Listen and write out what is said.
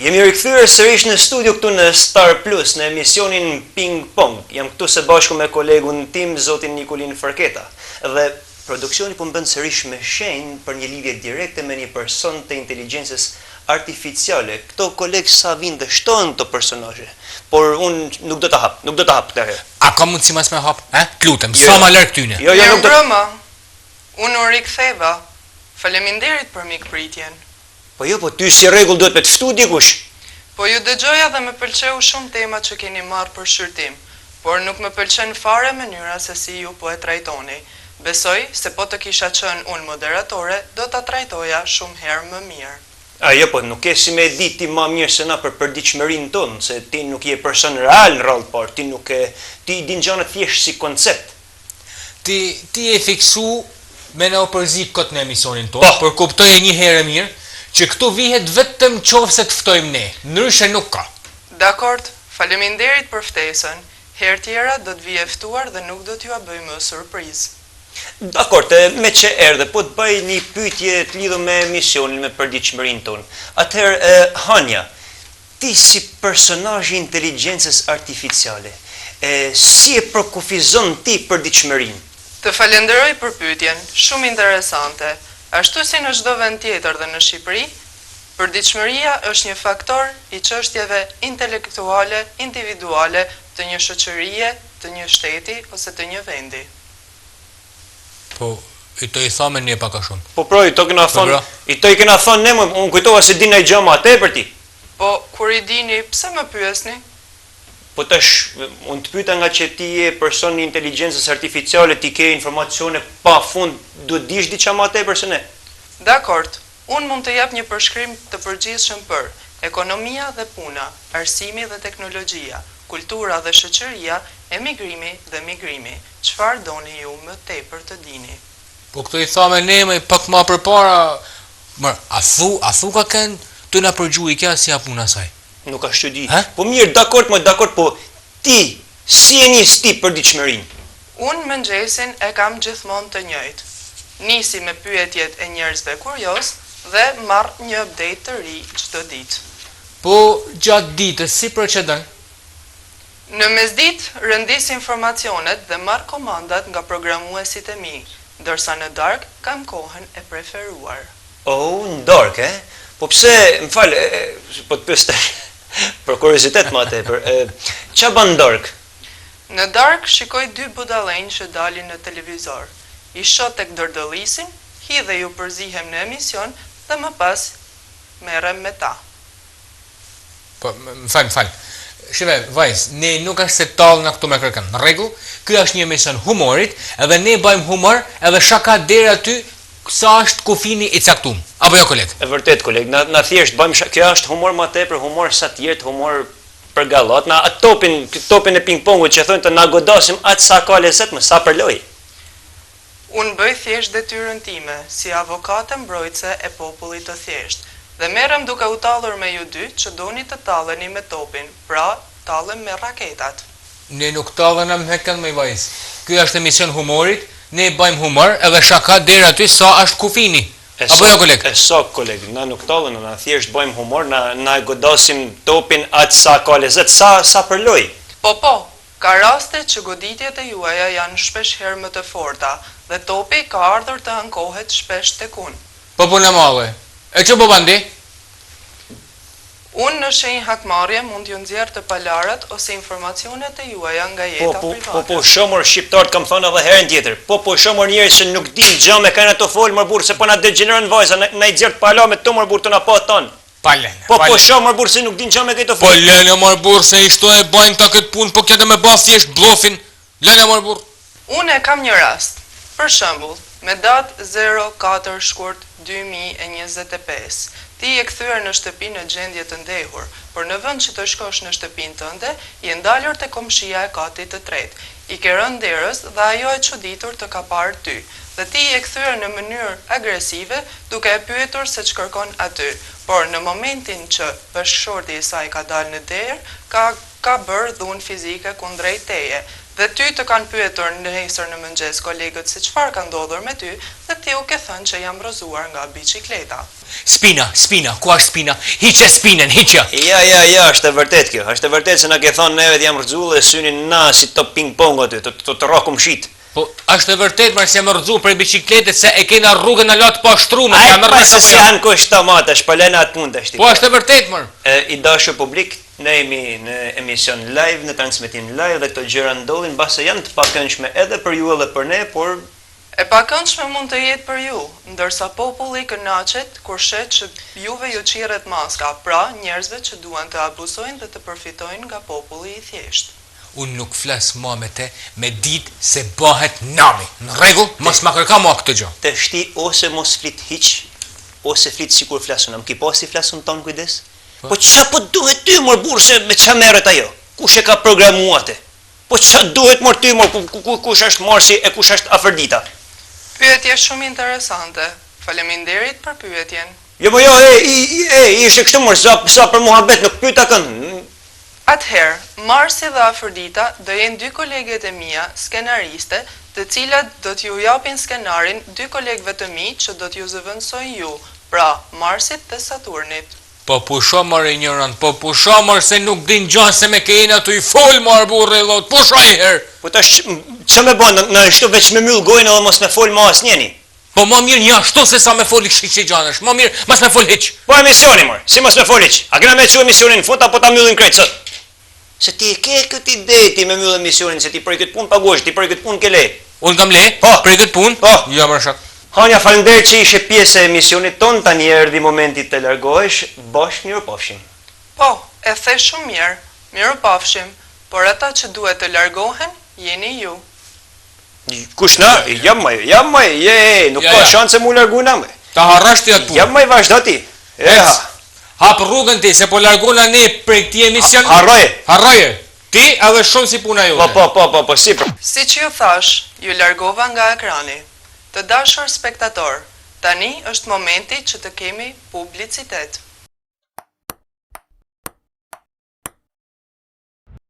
Jemi rikthyer sërish në studio këtu në Star Plus në emisionin Ping Pong. Jam këtu së bashku me kolegun tim, zotin Nikolin Farketa. Dhe produksioni po mbën sërish me shenjë për një lidhje direkte me një person të inteligjencës artificiale. Këto kolegë sa vinë dhe shtohen këto personazhe. Por unë nuk do ta hap këtë herë. A ka mundësi mas me hap? Lutem, sa ma lërë këtyne. Jo, nuk do. Unë u riktheva. Faleminderit për mikpritjen. Po ty si rregull duhet me të ftu dikush. Po ju dëgjoja dhe më pëlqeu shumë tema që keni marrë për shqyrtim, por nuk më pëlqen fare mënyra se si ju po e trajtoni. Besoj se po të kisha qenë unë moderatore, do ta trajtoja shumë herë më mirë. Po nuk e si me ditë ti ma mirë se na për përditshmërinë tonë, se ti nuk je person real në rallë parë, ti din gjanët thjesht si koncept. Ti e fiksu me në opërzi këtë në emisionin tonë, por kuptoj e një herë mirë, që këtu vihet vetëm qoftë se të ftojmë ne, ndryshe nuk ka. Dakord, faleminderit për ftesën. Herë tjera do të vije ftuar dhe nuk do t'ju bëj më surprizë. Dakord, me që erdhe, po të bëj një pyetje të lidhur me emisionin, me përditshmërinë tonë. Atëherë, Hanja, ti si personazh i inteligjencës artificiale, si e përkufizon ti përditshmërinë? Të falenderoj për pyetjen, shumë interesante. Ashtu si në çdo vend tjetër dhe në Shqipëri, përditshmëria është një faktor i çështjeve intelektuale, individuale të një shoqërie, të një shteti ose të një vendi. Po, i të i thame një pak a shumë. I të i kena thonë ne, unë kujtova se di ndaj gjë më atë për ti. Po, kur i dini, pse më pyesni? Po tash, unë të pyeta nga që ti je person i inteligjencës artificiale, ti ke informacione pa fund, duhet dish diçka më tepër se ne. Dakord, unë mund të jap një përshkrim të përgjithshëm për ekonomia dhe puna, arsimi dhe teknologjia, kultura dhe shoqëria, emigrimi dhe migrimi. Çfarë doni ju më tepër të dini? Po këto i thame ne më pak më përpara, a thu ka kënd të na përgjui kja si a puna saj? Nuk ashtu di. Po mirë, dakord, po ti, si e njeh ti përditshmërinë? Unë mëngjesin e kam gjithmonë të njëjtë. Nisi me pyetjet e njerëzve kurioz dhe marr një update të ri çdo ditë. Po gjatë ditës si procedon? Në mesditë rëndis informacionet dhe marr komandat nga programuesit e mi, ndërsa në darkë kam kohën e preferuar. Në darkë, Po pse, më fal, po të pyes për kuriozitet më tepër. Ç'a bën dark? Në dark shikoj dy budallënj që dalin në televizor. I shoh tek dërdëllisin, hidhe ju përzihem në emision dhe më pas merrem me ta. Po, më fal. Shive, vajz, ne nuk është se tallë nga këtu me kërkën. Në rregull, ky është një emision humorit, edhe ne bëjmë humor, edhe shaka deri aty sa është kufini i caktuar. Apo jo, koleg? E vërtet, koleg, na thjesht bëjmë kjo është humor më tepër, humor satirë, humor për gallat, na topin e ping-pongut që thonë të na godasim atë sa ka lezet më sa për lojë. Unë bëj thjesht detyrën time, si avokate mbrojtëse e popullit të thjesht, dhe merrem duke u tallur me ju dy që doni të talleni me topin, pra tallem me raketat. Ne nuk tallena me kënd me vajz. Ky është emision humorit, ne bëjmë humor edhe shaka deri aty sa është kufini. Apo jo, koleg? Koleg, na nuk tallena, na thjesht bëjmë humor, na e godasim topin atë sa ka lezet, sa për lojë. Po, ka raste që goditjet e juaja janë shpesh herë më të forta dhe topi ka ardhur të ankohet shpesh tek unë. Po punë malle. E ç'po bandi? Unë në shenjë hakmarrje mund t'ju nxjerr të palarat ose informacionet e juaja nga jeta private. Po, shomor shqiptar kam thënë edhe herën tjetër. Po, shomor njerëz që nuk din gjë me kanë ato fol më burr se po na degeneron vajza, na i nxjerr pala me to më burr të na pa ton. Palen. Po, shomor burr se nuk din gjë me këto fol. Po lënë më burr se ishto e bajnë ta kët punë, po këtë më bë thjesht bllofin. Lënë më burr. Unë kam një rast. Për shembull, me datë 04 shkurt 2025. Ti je kthyer në shtëpi në gjendje të ndehur, por në vend që të shkosh në shtëpinë tënde, je ndalur te komshia e katit të tretë. I ke rënë derës dhe ajo e çuditur të ka parë ty. Dhe ti je kthyer në mënyrë agresive duke e pyetur se ç'kërkon aty. Por në momentin që bashkëshorti i saj ka dalë në derë, ka bërë dhunë fizike kundrejt teje. Dhe ty të kanë pyetur në nesër në mëngjes kolegët se çfarë ka ndodhur me ty, dhe ti u ke thënë që jam rrëzuar nga biçikleta. Spina, ku është spina? Hiqe spinën, hiqe. Ja, është e vërtet kjo. Është e vërtet se na ke thonë neve të jam rrëzuar dhe synin na si top ping-pong aty, të rrokum shit. Po, është e vërtet mërë se jam rrëzuar për biçikletet se e kena rrugën në latë po ashtrume. Ai pas se janë kushtomata, shpalena atë punë tash. Po, është e vërtet mërë. I dashur publik, ne jemi në emision live, në transmetim live dhe këto gjëra ndodhin mbase janë të pakëndshme edhe për ju edhe për ne, por e pakëndshme mund të jetë për ju, ndërsa populli kënaqet kur shet që juve ju qirret maska, pra njerëzve që duan të abuzojnë dhe të përfitojnë nga populli i thjeshtë. Unë nuk flas ma me te me ditë se bëhet nami. Në rregull, mos ma kërka ma këtë gjë. Të shti ose mos flit hiq, ose flit sikur flasun. Am ki pasi flasun ton kujdes? Po ç'a po duhet ty mor burr se me ç'a merret ajo? Kush e ka programuar te? Po ç'a duhet mor ty mor kush është Marsi e kush është Afrodita? Pyetje shumë interesante. Faleminderit për pyetjen. Jo, ishte kështu mor sa për muhabet nuk pyeta kënd. Atëherë, Marsi dhe Afrodita do jenë dy koleget e mia, skenariste, të cilat do t'ju japin skenarin dy kolegëve të mi që do t'ju zëvendësojnë ju, pra Marsit dhe Saturnit. Po pusho mërë ignorant, po pusho mërë se nuk din gjanë se me kejna të i fol mërë burri lot, pusho i herë. Po tash që me bënë, në shtu veç me myllë gojnë edhe mos me fol ma as njeni. Po ma mirë një ashtu se sa me fol i kështë që gjanësh, ma mirë mas me fol hiq. Po emisioni mërë, si mos me fol hiq, a kena me që emisionin në fund apo ta myllin krejtë sot? Se ti ke këtë ide ti me myllë emisionin, se ti për këtë punë pagosh, ti për këtë punë ke le. Unë kam le? Po. Për këtë punë? Po. Jo më rëshak. Hanja, falenderoj që ishe pjesë e emisionit ton, tani erdhi momenti të largohesh, bashkë mirë pafshim. Po, e the shumë mirë, mirë pafshim, por ata që duhet të largohen, jeni ju. Kush na? Jam maj, nuk ka shanse mu largu na me. Ta harrash ti atë punë. Jam maj vazhdo ti. Hap rrugën ti, se po largona ne për këti emision. Harroje. Ti edhe shumë si puna jote. Po, si për. Si që ju thash, ju largova nga ekrani. Të dashur spektator, tani është momenti që të kemi publicitet.